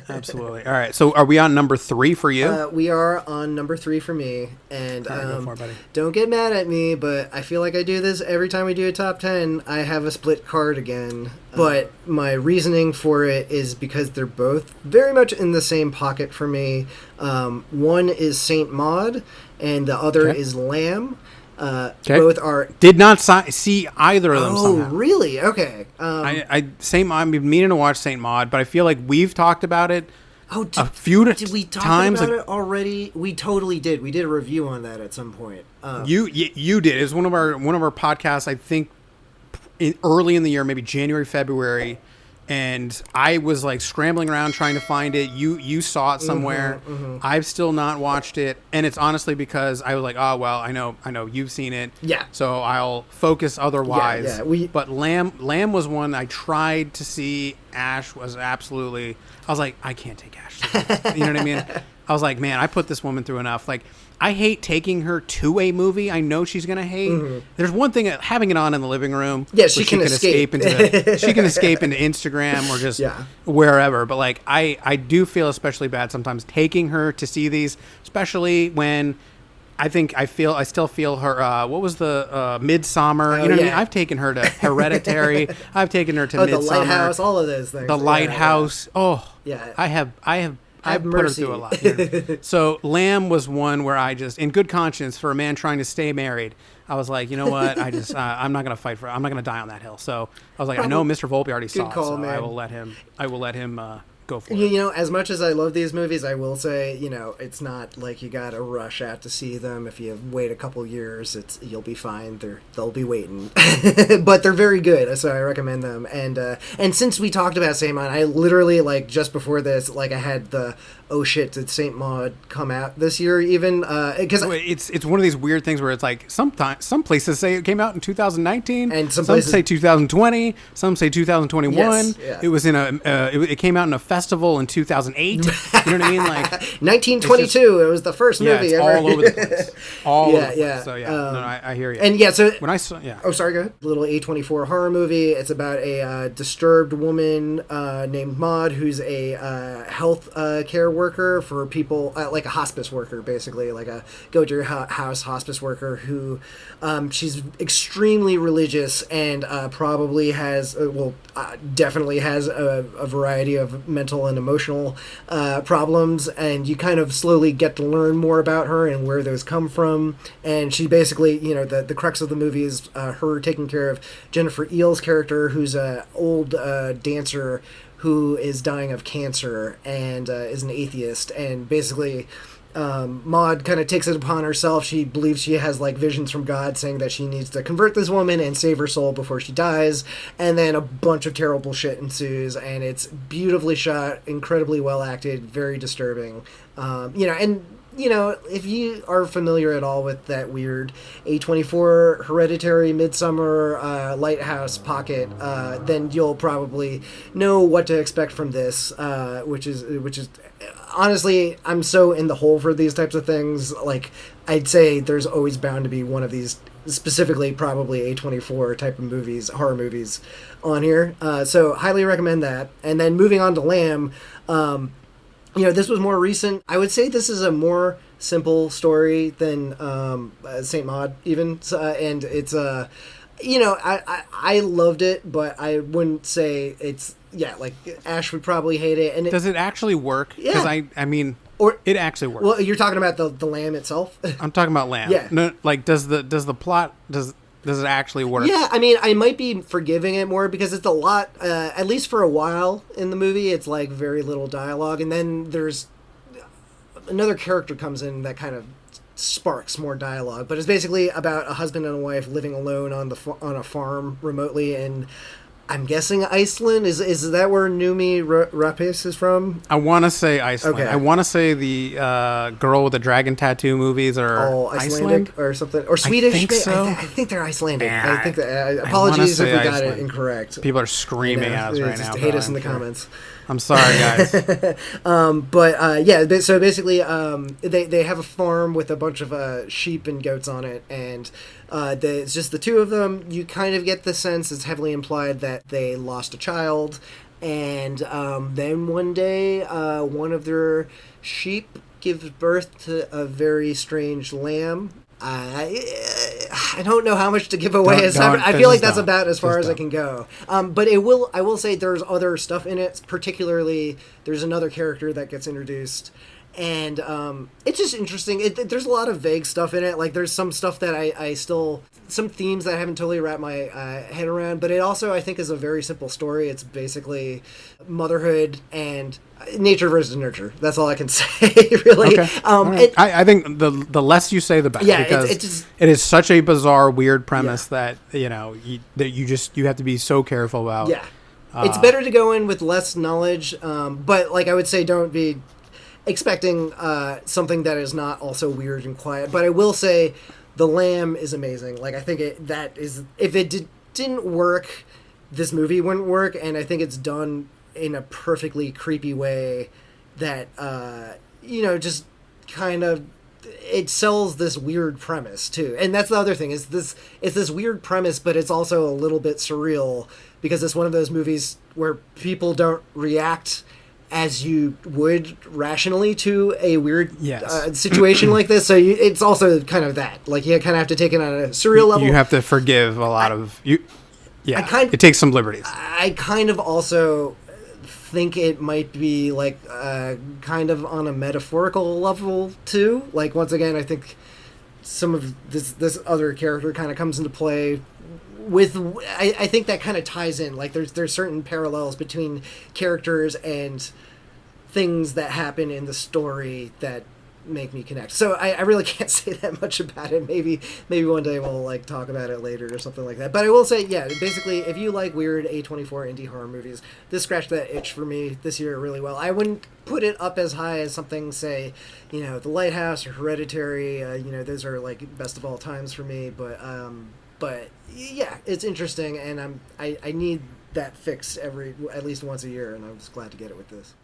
Absolutely. All right. So are we on number 3 for you? We are on number 3 for me, and Go for it, buddy. don't get mad at me, but I feel like I do this every time we do a top 10. I have a split card again, but my reasoning for it is because they're both very much in the same pocket for me. One is Saint Maud, and the other is Lamb. Both are. Did not see either of them. Somehow. Really? Okay. I've been meaning to watch Saint Maud, but I feel like we've talked about it. A few did we talk times about it already? We totally did. We did a review on that at some point. You did. It was one of our podcasts. I think early in the year, maybe January, February. And I was like scrambling around trying to find it. You saw it somewhere. I've still not watched it, and it's honestly because I was like, oh well, I know you've seen it. Yeah. So I'll focus otherwise. Yeah. But Lamb was one I tried to see. Ash was absolutely. I was like, I can't take Ash. You know what I mean? I was like, man, I put this woman through enough. Like, I hate taking her to a movie I know she's going to hate. There's one thing, having it on in the living room. Yeah, she can escape. She can escape into Instagram or just wherever. But, like, I do feel especially bad sometimes taking her to see these, especially when I still feel her, what was the Midsummer? You know what I mean? I've taken her to Hereditary. I've taken her to Midsummer. The Lighthouse, all of those things. The Lighthouse. Oh, yeah. I've put her through a lot here. So Lamb was one where I just, in good conscience, for a man trying to stay married, I was like, you know what? I'm not going to fight I'm not going to die on that hill. So I was like, I know Mr. Volpe already saw it, so man. I will let him go for it. You know, as much as I love these movies, I will say, you know, it's not like you got to rush out to see them. If you wait a couple years, you'll be fine. They'll be waiting, but they're very good, so I recommend them. And since we talked about Saint Maud, I literally like just before this, like I had the oh shit, did Saint Maud come out this year even? Because it's one of these weird things where it's like some places say it came out in 2019, and some places say 2020, some say 2021. Yes, yeah. It was in it came out in a festival in 2008. You know what I mean? Like 1922. It was the first movie it's ever. all over the place. All over the place. Yeah. So no, I hear you. And yeah, so when I saw oh, sorry, go ahead. Little A24 horror movie. It's about a disturbed woman named Maud who's a health care worker for people, like a hospice worker, basically, like a go to your house hospice worker who she's extremely religious and probably has definitely has a variety of mental and emotional problems, and you kind of slowly get to learn more about her and where those come from. And she basically, you know, the crux of the movie is her taking care of Jennifer Eel's character, who's an old dancer who is dying of cancer and is an atheist. And basically Maud kind of takes it upon herself. She believes she has like visions from God saying that she needs to convert this woman and save her soul before she dies. And then a bunch of terrible shit ensues, and it's beautifully shot, incredibly well acted, very disturbing. You know, if you are familiar at all with that weird A24 Hereditary, Midsummer, Lighthouse pocket, then you'll probably know what to expect from this, which is honestly, I'm so in the hole for these types of things. Like, I'd say there's always bound to be one of these, specifically probably A24 type of movies, horror movies, on here. So highly recommend that. And then moving on to Lamb. You know, this was more recent. I would say this is a more simple story than Saint Maud, even. And it's, you know, I loved it, but I wouldn't say it's, like, Ash would probably hate it. And does it actually work? Yeah. Because I mean, or it actually works. Well, you're talking about the Lamb itself? I'm talking about Lamb. Yeah. No, like, does the plot, does it actually work? Yeah, I mean, I might be forgiving it more because it's a lot, at least for a while in the movie, it's like very little dialogue. And then there's another character comes in that kind of sparks more dialogue. But it's basically about a husband and a wife living alone on a farm remotely in, I'm guessing, Iceland. Is that where Noomi Rapace is from? I want to say Iceland. Okay. I want to say the girl with the dragon tattoo movies are Icelandic or something, or Swedish. I think so. I think they're Icelandic. Yeah, I think that. Apologies if we got it incorrect. People are screaming at us right now. Just hate us in the comments. I'm sorry, guys. So basically, they have a farm with a bunch of sheep and goats on it, and it's just the two of them. You kind of get the sense, it's heavily implied, that they lost a child, And then one day, one of their sheep gives birth to a very strange lamb. I don't know how much to give away. I feel like that's about as far as I can go. But I will say there's other stuff in it. Particularly, there's another character that gets introduced. And it's just interesting. There's a lot of vague stuff in it. Like, there's some stuff that I still... Some themes that I haven't totally wrapped my head around. But it also, I think, is a very simple story. It's basically motherhood and nature versus nurture. That's all I can say, really. Okay. Right. I think the less you say, the better. Yeah, because it is such a bizarre, weird premise that, you have to be so careful about. Yeah. It's better to go in with less knowledge. But, like, I would say don't be... expecting something that is not also weird and quiet. But I will say the lamb is amazing. Like, I think if it didn't work, this movie wouldn't work. And I think it's done in a perfectly creepy way that, just kind of, it sells this weird premise too. And that's the other thing it's this weird premise, but it's also a little bit surreal because it's one of those movies where people don't react as you would rationally to a weird situation like this. So it's also kind of that. Like, you kind of have to take it on a surreal level. You have to forgive a lot of... you. Yeah, it takes some liberties. I kind of also think it might be, like, kind of on a metaphorical level, too. Like, once again, I think some of this other character kind of comes into play with... I think that kind of ties in. Like, there's certain parallels between characters and things that happen in the story that make me connect. So I really can't say that much about it. Maybe one day we'll, like, talk about it later or something like that. But I will say, yeah, basically, if you like weird A24 indie horror movies, this scratched that itch for me this year really well. I wouldn't put it up as high as something, say, The Lighthouse or Hereditary. Those are, like, best of all times for me. But yeah, it's interesting, and I need that fix at least once a year, and I was glad to get it with this.